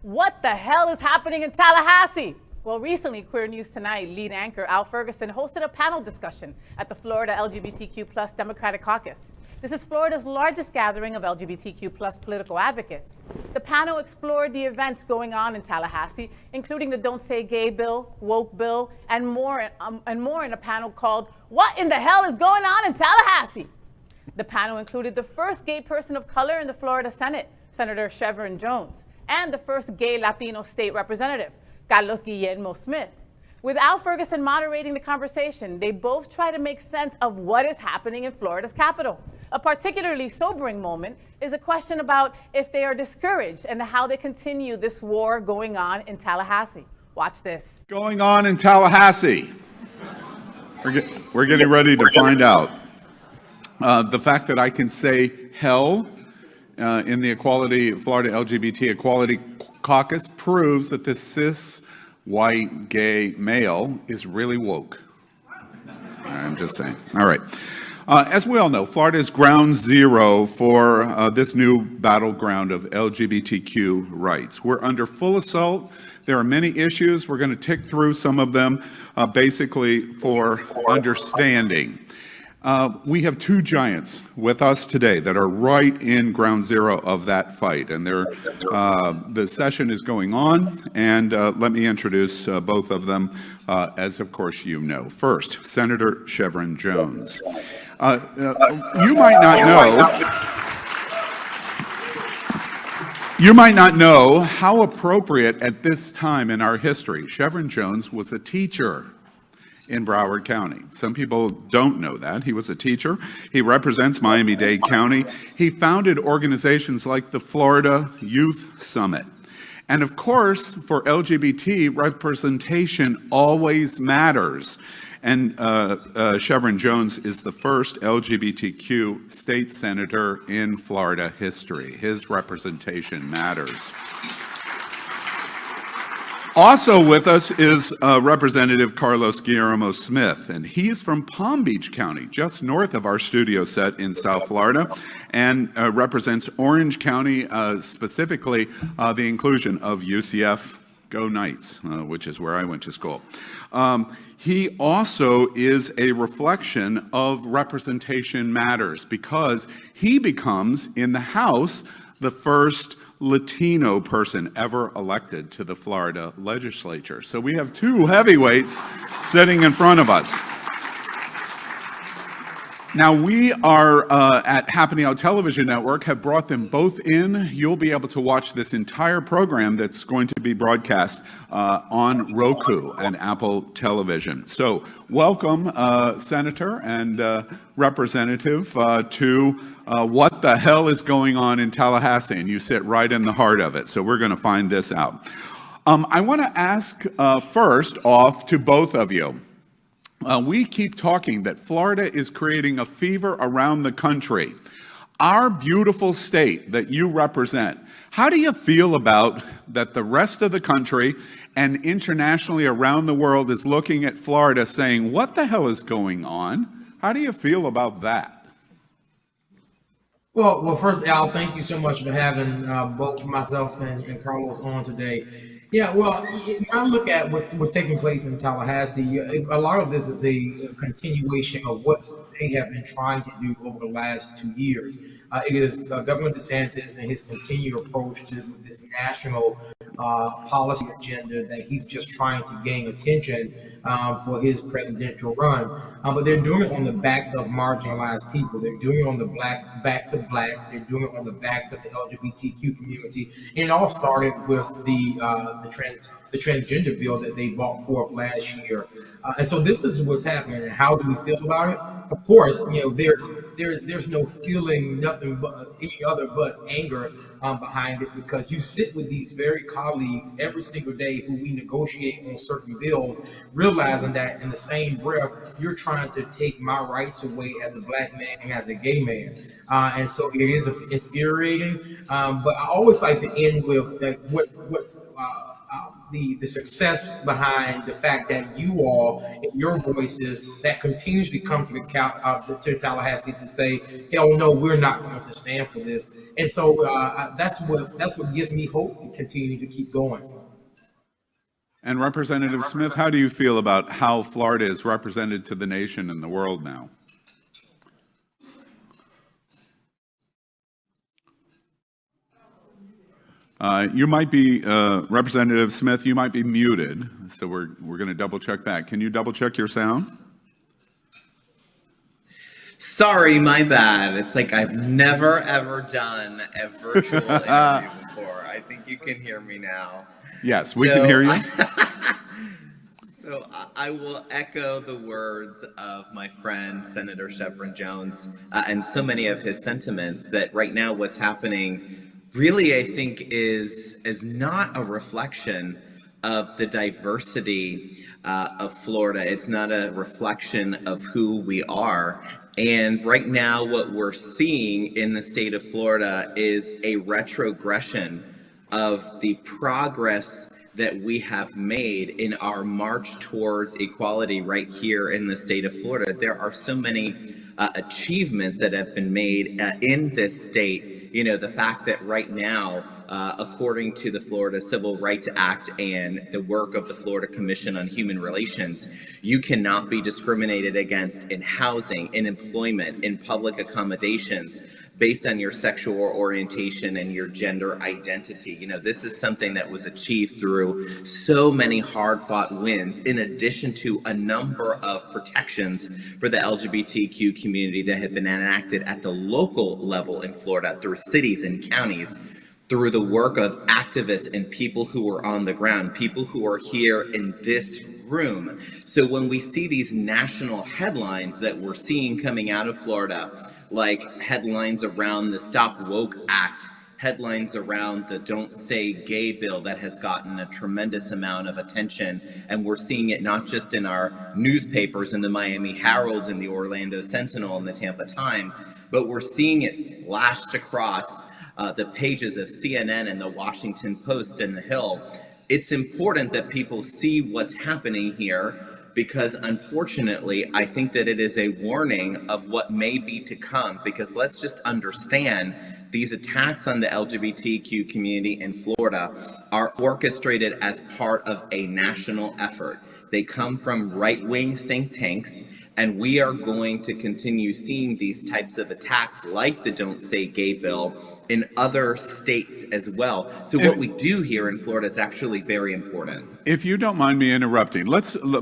What the hell is happening in Tallahassee? Well, recently, Queer News Tonight lead anchor Al Ferguson hosted a panel discussion at the Florida LGBTQ plus Democratic Caucus. This is Florida's largest gathering of LGBTQ plus political advocates. The panel explored the events going on in Tallahassee, including the Don't Say Gay bill, woke bill, and more in a panel called What in the Hell is Going On in Tallahassee? The panel included the first gay person of color in the Florida Senate, Senator Chevron Jones, and the first gay Latino state representative, Carlos Guillermo Smith. With Al Ferguson moderating the conversation, they both try to make sense of what is happening in Florida's capital. A particularly sobering moment is a question about if they are discouraged and how they continue this war going on in Tallahassee. Watch this. Going on in Tallahassee. We're getting ready to find out. The fact that I can say hell in the Florida LGBT Equality Caucus proves that this cis, white, gay male is really woke. I'm just saying. All right. As we all know, Florida is ground zero for this new battleground of LGBTQ rights. We're under full assault. There are many issues. We're going to tick through some of them basically for understanding. We have two giants with us today that are right in ground zero of that fight, and the session is going on, and let me introduce both of them, as of course you know. First, Senator Chevron Jones. You might not know how appropriate at this time in our history. Chevron Jones was a teacher in Broward County. Some people don't know that. He was a teacher. He represents Miami-Dade County. He founded organizations like the Florida Youth Summit. And of course, for LGBT, representation always matters. And Chevron Jones is the first LGBTQ state senator in Florida history. His representation matters. Also with us is Representative Carlos Guillermo Smith, and he's from Palm Beach County, just north of our studio set in South Florida, and represents Orange County, specifically the inclusion of UCF Go Knights, which is where I went to school. He also is a reflection of representation matters because he becomes, in the House, the first Latino person ever elected to the Florida legislature. So we have two heavyweights sitting in front of us. Now we are at Happening Out Television Network, have brought them both in. You'll be able to watch this entire program that's going to be broadcast on Roku and Apple Television. So welcome, Senator and Representative, to What the Hell is Going On in Tallahassee, and you sit right in the heart of it. So we're going to find this out. I want to ask first off to both of you. We keep talking that Florida is creating a fever around the country. Our beautiful state that you represent, how do you feel about that the rest of the country and internationally around the world is looking at Florida saying, what the hell is going on? How do you feel about that? Well, first, Al, thank you so much for having both myself and Carlos on today. Yeah, well, when I look at what's taking place in Tallahassee, a lot of this is a continuation of what they have been trying to do over the last 2 years. It is Governor DeSantis and his continued approach to this national policy agenda that he's just trying to gain attention for his presidential run. But they're doing it on the backs of marginalized people. They're doing it on the backs of blacks. They're doing it on the backs of the LGBTQ community. And it all started with the transgender bill that they brought forth last year. And so this is what's happening. And how do we feel about it? Of course, there's no feeling nothing but any other but anger behind it, because you sit with these very colleagues every single day who we negotiate on certain bills, realizing that in the same breath, you're trying to take my rights away as a black man and as a gay man. And so it is infuriating. But I always like to end with what's the success behind the fact that you all and your voices that continuously come to to Tallahassee to say, hell no, we're not going to stand for this. And so that's what gives me hope to continue to keep going. And Representative Smith, how do you feel about how Florida is represented to the nation and the world now? You might be, Representative Smith, you might be muted, so we're going to double check that. Can you double check your sound? Sorry, my bad. It's like I've never ever done a virtual interview before. I think you can hear me now. Yes, we can hear you. So I will echo the words of my friend, Senator Shevrin Jones, and so many of his sentiments that right now what's happening really, I think, is not a reflection of the diversity of Florida. It's not a reflection of who we are. And right now, what we're seeing in the state of Florida is a retrogression of the progress that we have made in our march towards equality right here in the state of Florida. There are so many achievements that have been made in this state. You know, the fact that right now, according to the Florida Civil Rights Act and the work of the Florida Commission on Human Relations, you cannot be discriminated against in housing, in employment, in public accommodations based on your sexual orientation and your gender identity. You know, this is something that was achieved through so many hard-fought wins, in addition to a number of protections for the LGBTQ community that have been enacted at the local level in Florida through cities and counties, through the work of activists and people who are on the ground, people who are here in this room. So when we see these national headlines that we're seeing coming out of Florida, like headlines around the Stop Woke Act, headlines around the Don't Say Gay bill that has gotten a tremendous amount of attention, and we're seeing it not just in our newspapers, in the Miami Herald and the Orlando Sentinel and the Tampa Times, but we're seeing it splashed across the pages of CNN and the Washington Post and the Hill. It's important that people see what's happening here, because unfortunately, I think that it is a warning of what may be to come, because let's just understand these attacks on the LGBTQ community in Florida are orchestrated as part of a national effort. They come from right-wing think tanks, and we are going to continue seeing these types of attacks like the Don't Say Gay bill in other states as well. So what we do here in Florida is actually very important. If you don't mind me interrupting,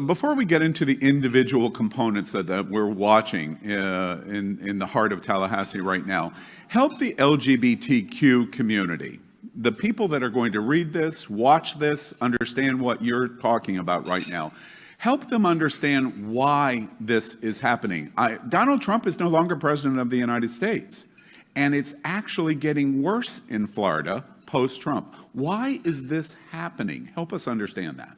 before we get into the individual components that we're watching in the heart of Tallahassee right now, help the LGBTQ community, the people that are going to read this, watch this, understand what you're talking about right now. Help them understand why this is happening. Donald Trump is no longer president of the United States, and it's actually getting worse in Florida post-Trump. Why is this happening? Help us understand that.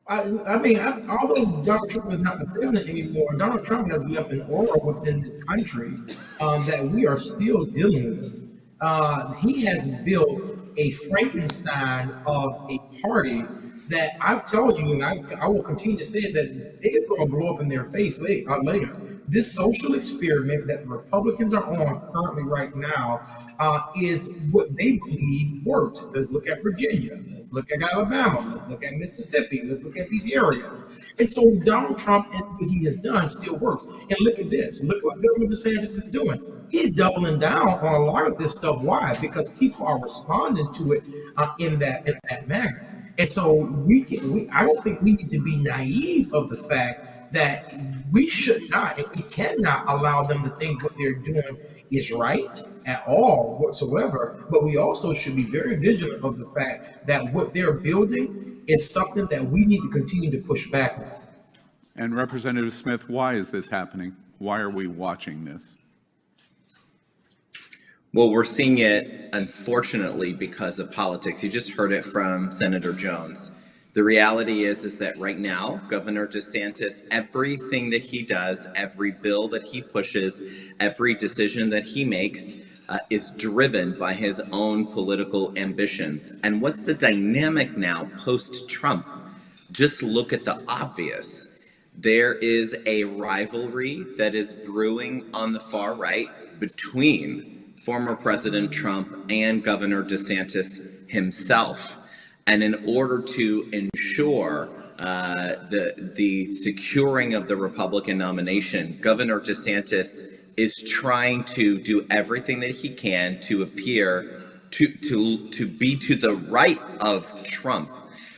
I mean, although Donald Trump is not the president anymore, Donald Trump has left an aura within this country that we are still dealing with. He has built a Frankenstein of a party that I've told you, and I will continue to say that it's going to blow up in their face later. This social experiment that the Republicans are on currently right now is what they believe works. Let's look at Virginia. Let's look at Alabama. Let's look at Mississippi. Let's look at these areas. And so Donald Trump and what he has done still works. And look at this. Look what Governor DeSantis is doing. He's doubling down on a lot of this stuff. Why? Because people are responding to it in that manner. And so I don't think we need to be naive of the fact that we should not and we cannot allow them to think what they're doing is right at all whatsoever. But we also should be very vigilant of the fact that what they're building is something that we need to continue to push back on. And Representative Smith, why is this happening? Why are we watching this? Well, we're seeing it, unfortunately, because of politics. You just heard it from Senator Jones. The reality is that right now, Governor DeSantis, everything that he does, every bill that he pushes, every decision that he makes, is driven by his own political ambitions. And what's the dynamic now post-Trump? Just look at the obvious. There is a rivalry that is brewing on the far right between former President Trump and Governor DeSantis himself. And in order to ensure the securing of the Republican nomination, Governor DeSantis is trying to do everything that he can to appear to be to the right of Trump.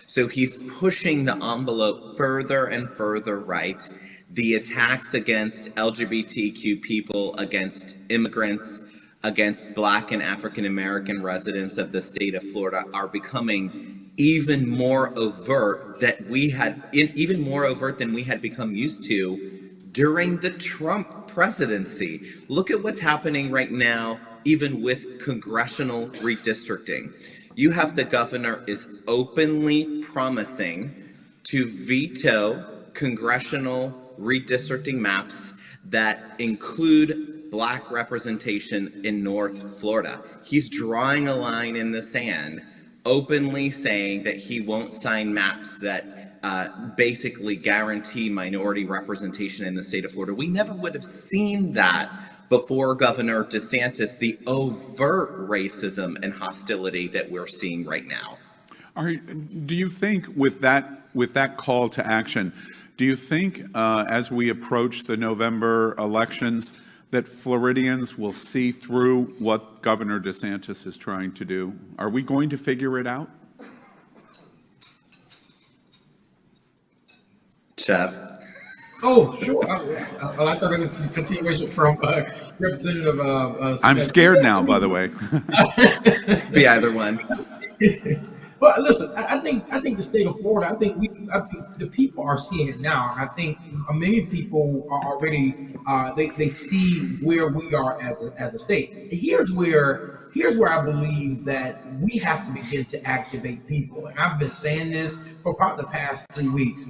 So he's pushing the envelope further and further right. The attacks against LGBTQ people, against immigrants, against Black and African American residents of the state of Florida are becoming even more overt than we had become used to during the Trump presidency. Look at what's happening right now, even with congressional redistricting. You have the governor is openly promising to veto congressional redistricting maps that include Black representation in North Florida. He's drawing a line in the sand, openly saying that he won't sign maps that basically guarantee minority representation in the state of Florida. We never would have seen that before Governor DeSantis, the overt racism and hostility that we're seeing right now. Do you think with that call to action, do you think as we approach the November elections that Floridians will see through what Governor DeSantis is trying to do? Are we going to figure it out? Chef. Oh, sure. I thought it was a continuation from Representative. I'm scared now, by the way. Be either one. But listen, I think the state of Florida. I think the people are seeing it now. I think many people are already. They see where we are as a state. Here's where I believe that we have to begin to activate people. And I've been saying this for about the past 3 weeks.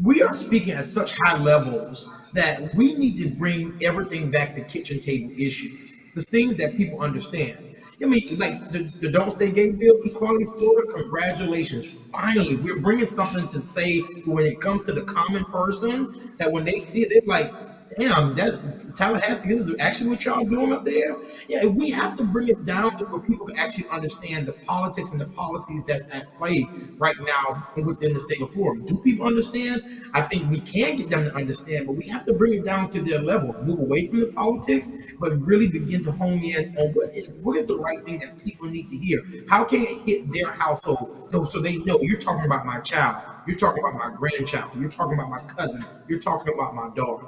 We are speaking at such high levels that we need to bring everything back to kitchen table issues, the things that people understand. I mean, like the Don't Say Gay bill, Equality Florida, congratulations. Finally, we're bringing something to say when it comes to the common person, that when they see it, they're like, damn, that's Tallahassee, this is actually what y'all doing up there? Yeah, we have to bring it down to where people can actually understand the politics and the policies that's at play right now within the state of Florida. Do people understand? I think we can get them to understand, but we have to bring it down to their level, move away from the politics, but really begin to hone in on what is the right thing that people need to hear. How can it hit their household so they know you're talking about my child, you're talking about my grandchild, you're talking about my cousin, you're talking about my daughter.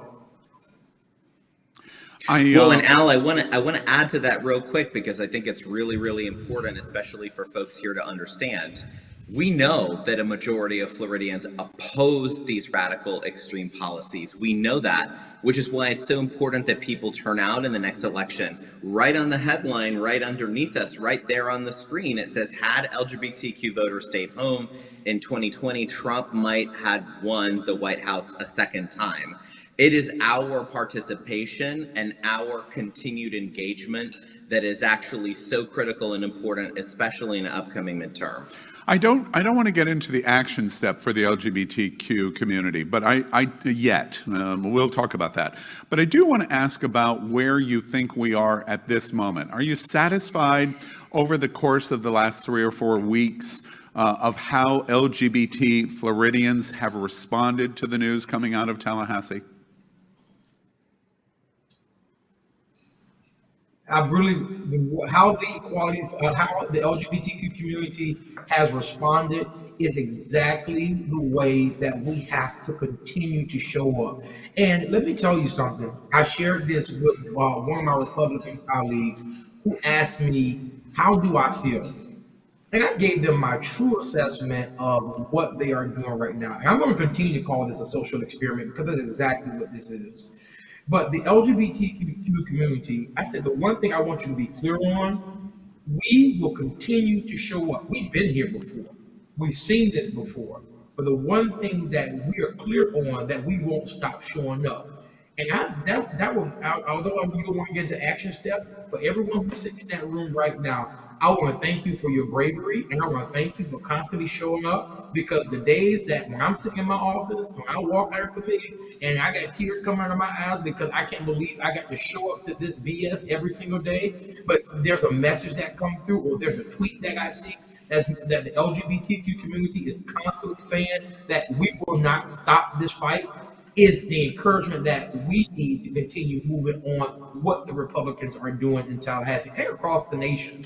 Well, and Al, I want to add to that real quick because I think it's really, really important, especially for folks here to understand. We know that a majority of Floridians oppose these radical extreme policies. We know that, which is why it's so important that people turn out in the next election. Right on the headline, right underneath us, right there on the screen, it says, had LGBTQ voters stayed home in 2020, Trump might have won the White House a second time. It is our participation and our continued engagement that is actually so critical and important, especially in an upcoming midterm. I don't want to get into the action step for the LGBTQ community, but we'll talk about that. But I do want to ask about where you think we are at this moment. Are you satisfied over the course of the last 3 or 4 weeks of how LGBT Floridians have responded to the news coming out of Tallahassee? How the LGBTQ community has responded is exactly the way that we have to continue to show up. And let me tell you something. I shared this with one of my Republican colleagues who asked me, how do I feel? And I gave them my true assessment of what they are doing right now. And I'm going to continue to call this a social experiment because that's exactly what this is. But the LGBTQ community, I said, the one thing I want you to be clear on, we will continue to show up. We've been here before. We've seen this before. But the one thing that we are clear on, that we won't stop showing up. And although you want to get into action steps, for everyone who's sitting in that room right now, I want to thank you for your bravery, and I want to thank you for constantly showing up. Because the days that when I'm sitting in my office, when I walk out of committee, and I got tears coming out of my eyes because I can't believe I got to show up to this BS every single day. But there's a message that come through, or there's a tweet that I see that the LGBTQ community is constantly saying that we will not stop this fight, is the encouragement that we need to continue moving on what the Republicans are doing in Tallahassee and across the nation.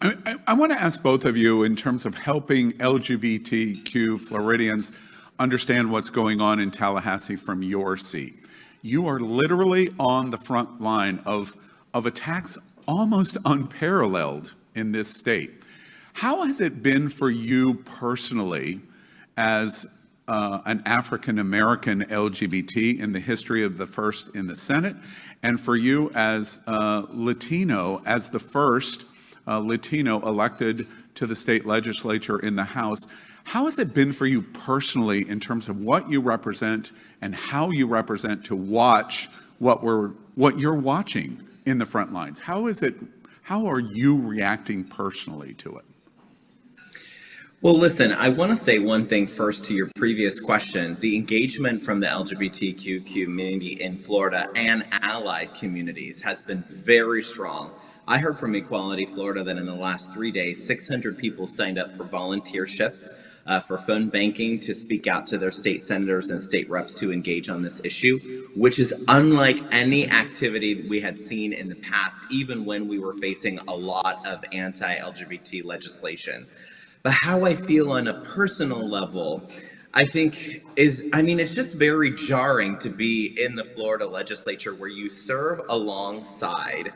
I want to ask both of you in terms of helping LGBTQ Floridians understand what's going on in Tallahassee from your seat. You are literally on the front line of attacks almost unparalleled in this state. How has it been for you personally as an African-American LGBT in the history of the first in the Senate, and for you as Latino, as the first Latino elected to the state legislature in the House? How has it been for you personally in terms of what you represent and how you represent to watch what you're watching in the front lines? How are you reacting personally to it? Well, listen, I want to say one thing first to your previous question. The engagement from the LGBTQ community in Florida and allied communities has been very strong. I heard from Equality Florida that in the last 3 days, 600 people signed up for volunteerships for phone banking to speak out to their state senators and state reps to engage on this issue, which is unlike any activity we had seen in the past, even when we were facing a lot of anti-LGBT legislation. But how I feel on a personal level, I think it's just very jarring to be in the Florida legislature where you serve alongside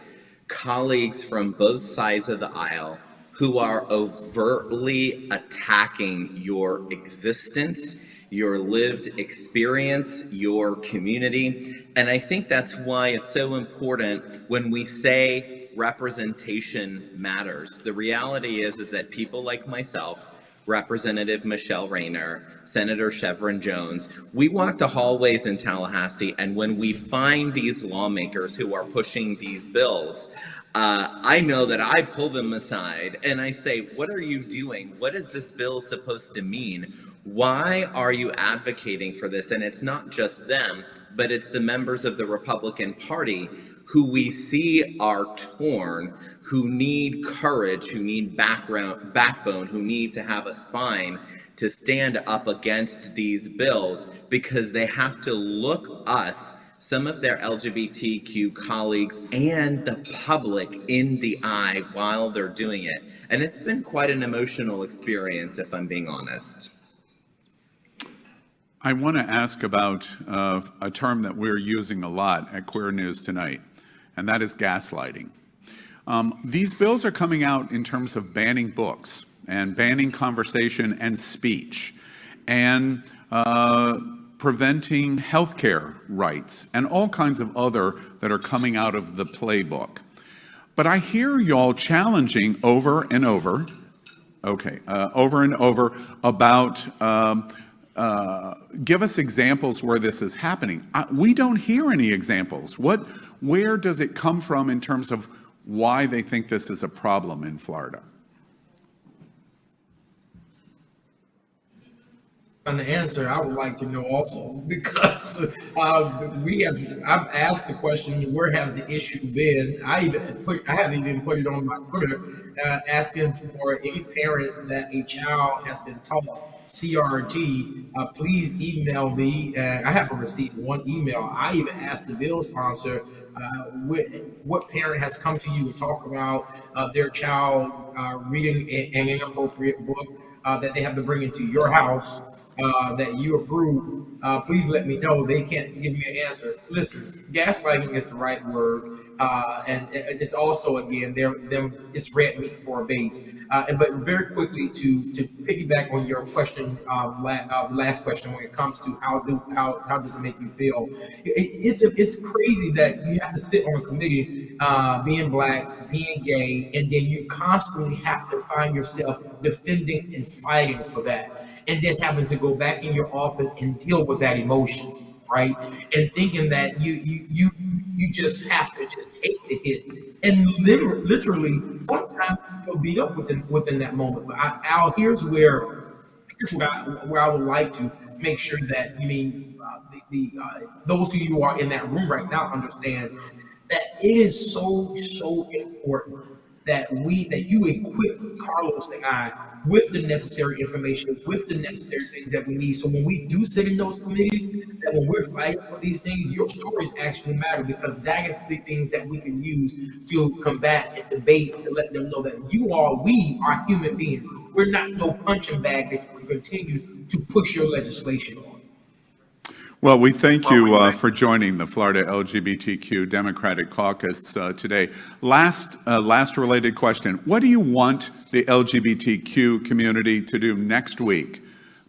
colleagues from both sides of the aisle who are overtly attacking your existence, your lived experience, your community. And I think that's why it's so important when we say representation matters. The reality is that people like myself, Representative Michelle Rayner, Senator Chevron Jones, we walk the hallways in Tallahassee, and when we find these lawmakers who are pushing these bills, I know that I pull them aside and I say, what are you doing? What is this bill supposed to mean? Why are you advocating for this? And it's not just them, but it's the members of the Republican Party who we see are torn, who need courage, who need backbone, who need to have a spine to stand up against these bills, because they have to look us, some of their LGBTQ colleagues, and the public in the eye while they're doing it. And it's been quite an emotional experience, if I'm being honest. I want to ask about a term that we're using a lot at Queer News Tonight, and that is gaslighting. These bills are coming out in terms of banning books and banning conversation and speech and preventing healthcare rights and all kinds of other that are coming out of the playbook. But I hear y'all challenging over and over about give us examples where this is happening. We don't hear any examples. Where does it come from in terms of why they think this is a problem in Florida? On the answer, I would like to know also, because I've asked the question, where has the issue been? I haven't even put it on my Twitter, asking for any parent that a child has been taught CRT, please email me. I haven't received one email. I even asked the bill sponsor, what parent has come to you to talk about their child reading an inappropriate book that they have to bring into your house that you approve. Please let me know. They can't give me an answer. Listen, gaslighting is the right word, and it's also, again, it's red meat for a base. But very quickly, to piggyback on your question, last question, when it comes to how does it make you feel? It's crazy that you have to sit on a committee, being Black, being gay, and then you constantly have to find yourself defending and fighting for that, and then having to go back in your office and deal with that emotion. right? And thinking that you just have to just take the hit, and literally sometimes you'll beat up within that moment. But Al, here's where I would like to make sure that those of you who are in that room right now understand that it is so important that you equip Carlos and I with the necessary information, with the necessary things that we need. So when we do sit in those committees, that when we're fighting for these things, your stories actually matter, because that is the things that we can use to combat and debate, to let them know that we are human beings. We're not no punching bag that you can continue to push your legislation on. Well, we thank you for joining the Florida LGBTQ Democratic Caucus today. Last related question. What do you want the LGBTQ community to do next week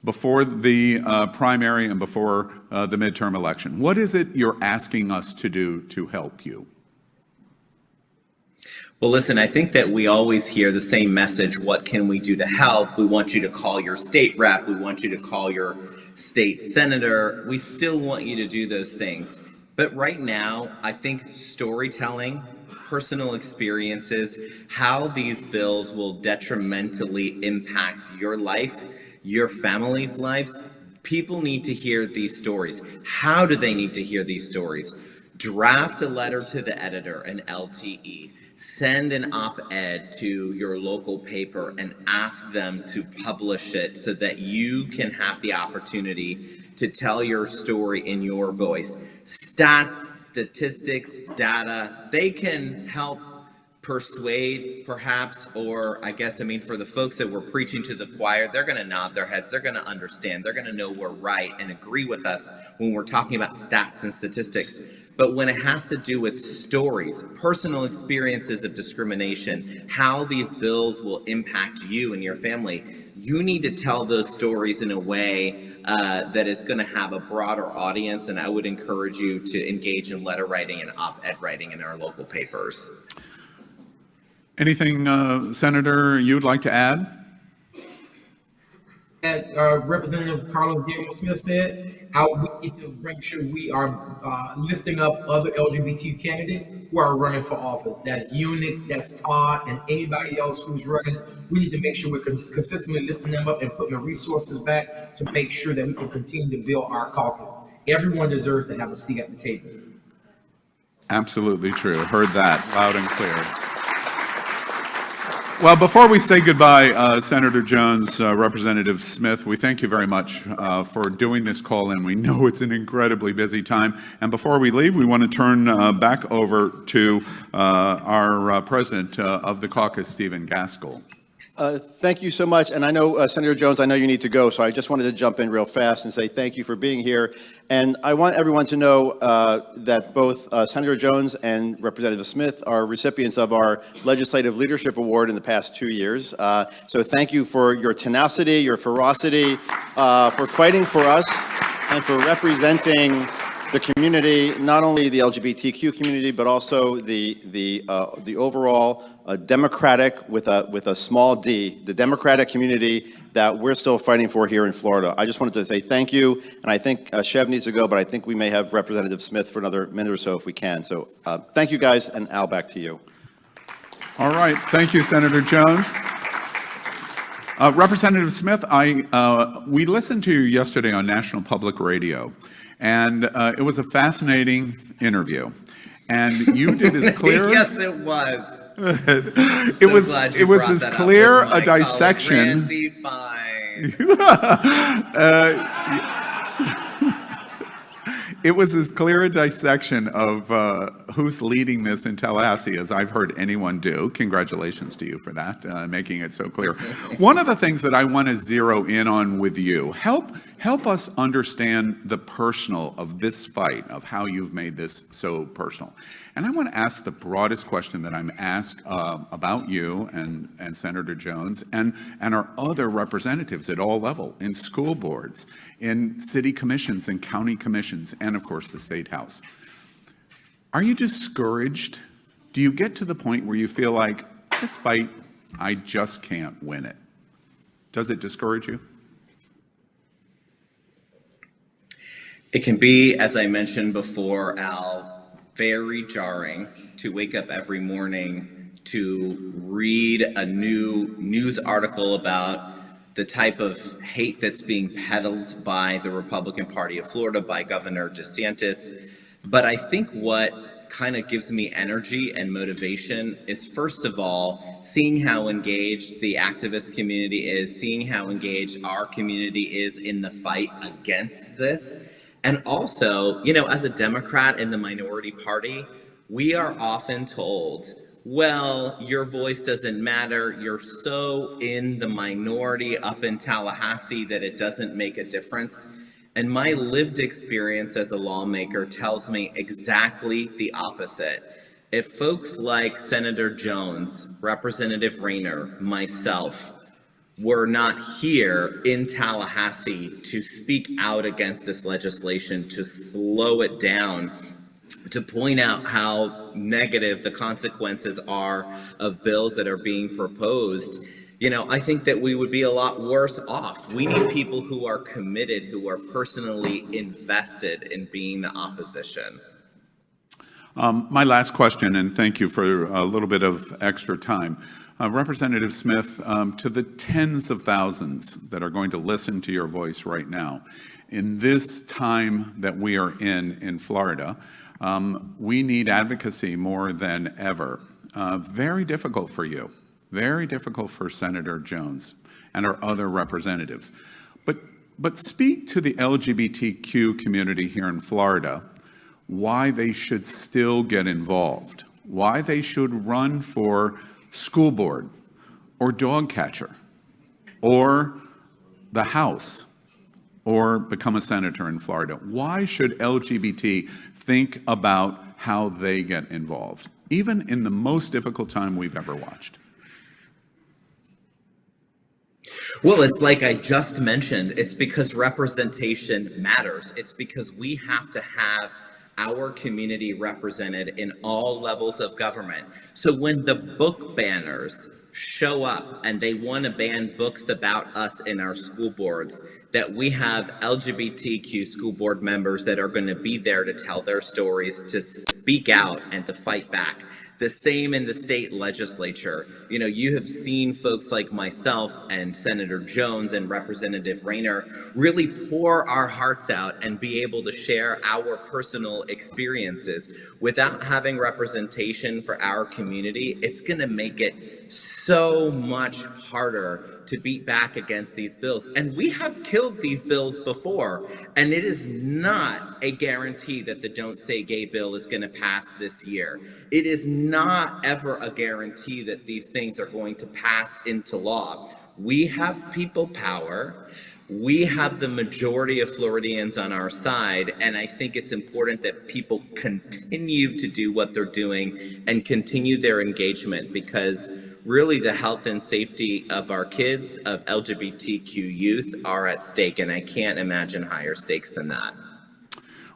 before the primary and before the midterm election? What is it you're asking us to do to help you? Well, listen, I think that we always hear the same message. What can we do to help? We want you to call your state rep. We want you to call your state senator. We still want you to do those things. But right now, I think storytelling, personal experiences, how these bills will detrimentally impact your life, your family's lives. People need to hear these stories. How do they need to hear these stories? Draft a letter to the editor, an LTE. Send an op-ed to your local paper and ask them to publish it so that you can have the opportunity to tell your story in your voice. Stats, statistics, data, they can help persuade perhaps, or for the folks that we're preaching to the choir, they're going to nod their heads, they're going to understand, they're going to know we're right and agree with us when we're talking about stats and statistics. But when it has to do with stories, personal experiences of discrimination, how these bills will impact you and your family, you need to tell those stories in a way that is going to have a broader audience. And I would encourage you to engage in letter writing and op-ed writing in our local papers. Anything, Senator, you'd like to add? That Representative Carlos Smith said, we need to make sure we are lifting up other LGBT candidates who are running for office. That's Unique, that's Todd, and anybody else who's running. We need to make sure we're consistently lifting them up and putting the resources back to make sure that we can continue to build our caucus. Everyone deserves to have a seat at the table. Absolutely true. Heard that loud and clear. Well, before we say goodbye, Senator Jones, Representative Smith, we thank you very much for doing this call-in. We know it's an incredibly busy time. And before we leave, we want to turn back over to our president of the caucus, Stephen Gaskell. Thank you so much. And I know, Senator Jones, I know you need to go, so I just wanted to jump in real fast and say thank you for being here. And I want everyone to know that both Senator Jones and Representative Smith are recipients of our Legislative Leadership Award in the past 2 years. So thank you for your tenacity, your ferocity, for fighting for us, and for representing the community, not only the LGBTQ community, but also the overall Democratic with a small d, the Democratic community that we're still fighting for here in Florida. I just wanted to say thank you, and I think Chev needs to go, but I think we may have Representative Smith for another minute or so if we can. So thank you guys, and Al, back to you. All right, thank you, Senator Jones. Representative Smith, we listened to you yesterday on National Public Radio, and it was a fascinating interview. And you did as clear. Yes, it was. It was as clear a dissection. Randy, fine. It was as clear a dissection of who's leading this in Tallahassee as I've heard anyone do. Congratulations to you for that, making it so clear. One of the things that I want to zero in on with you, help us understand the personal of this fight, of how you've made this so personal. And I want to ask the broadest question that I'm asked about you and Senator Jones and our other representatives at all levels, in school boards, in city commissions and county commissions, and of course the State House. Are you discouraged? Do you get to the point where you feel like, this fight, I just can't win it? Does it discourage you? It can be, as I mentioned before, Al, very jarring to wake up every morning to read a new news article about the type of hate that's being peddled by the Republican Party of Florida, by Governor DeSantis. But I think what kind of gives me energy and motivation is, first of all, seeing how engaged the activist community is, seeing how engaged our community is in the fight against this. And also, you know, as a Democrat in the minority party, we are often told, well, your voice doesn't matter. You're so in the minority up in Tallahassee that it doesn't make a difference. And my lived experience as a lawmaker tells me exactly the opposite. If folks like Senator Jones, Representative Rayner, myself, were not here in Tallahassee to speak out against this legislation, to slow it down, to point out how negative the consequences are of bills that are being proposed, you know, I think that we would be a lot worse off. We need people who are committed, who are personally invested in being the opposition. My last question, and thank you for a little bit of extra time. Representative Smith, to the tens of thousands that are going to listen to your voice right now, in this time that we are in Florida, we need advocacy more than ever. Very difficult for you, very difficult for Senator Jones and our other representatives. But speak to the LGBTQ community here in Florida, why they should still get involved, why they should run for school board or dog catcher or the House or become a senator in Florida. Why should LGBT think about how they get involved, even in the most difficult time we've ever watched? Well, it's like I just mentioned, it's because representation matters. It's because we have to have our community represented in all levels of government. So when the book banners show up and they want to ban books about us in our school boards, that we have LGBTQ school board members that are going to be there to tell their stories, to speak out and to fight back. The same in the state legislature. You know, you have seen folks like myself and Senator Jones and Representative Rayner really pour our hearts out and be able to share our personal experiences. Without having representation for our community, it's going to make it so much harder to beat back against these bills. And we have killed these bills before, and it is not a guarantee that the Don't Say Gay bill is going to pass this year. It is not ever a guarantee that these things are going to pass into law. We have people power. We have the majority of Floridians on our side, and I think it's important that people continue to do what they're doing and continue their engagement, because really the health and safety of our kids, of LGBTQ youth, are at stake, and I can't imagine higher stakes than that.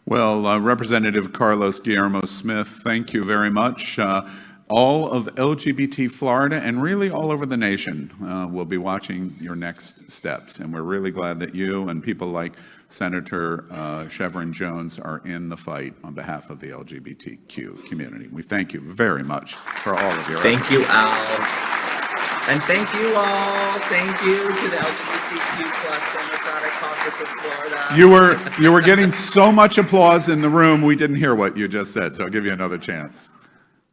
Well, Representative Carlos Guillermo Smith, thank you very much. All of LGBT Florida and really all over the nation will be watching your next steps. And we're really glad that you and people like Senator Chevron Jones are in the fight on behalf of the LGBTQ community. We thank you very much for all of your efforts. Thank you, Al. And thank you all. Thank you to the LGBTQ plus Democratic Caucus of Florida. You were getting so much applause in the room, we didn't hear what you just said, so I'll give you another chance.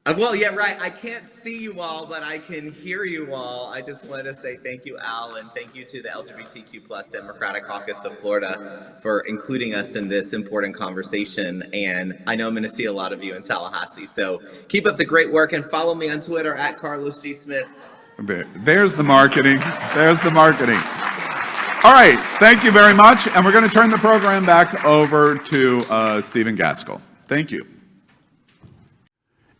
Well, yeah, right. I can't see you all, but I can hear you all. I just wanted to say thank you, Al, and thank you to the LGBTQ plus Democratic Caucus of Florida for including us in this important conversation. And I know I'm going to see a lot of you in Tallahassee. So keep up the great work and follow me on Twitter at Carlos G. Smith. There's the marketing. There's the marketing. All right. Thank you very much. And we're going to turn the program back over to Stephen Gaskell. Thank you.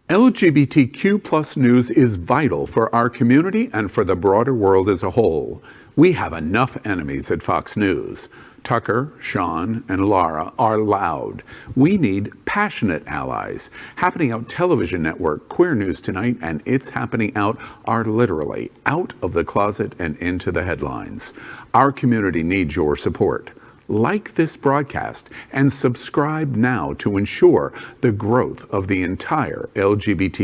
LGBTQ plus news is vital for our community and for the broader world as a whole. We have enough enemies at Fox News. Tucker, Sean, and Laura are loud. We need passionate allies. Happening Out Television Network, Queer News Tonight, and It's Happening Out are literally out of the closet and into the headlines. Our community needs your support. like this broadcast and subscribe now to ensure the growth of the entire LGBT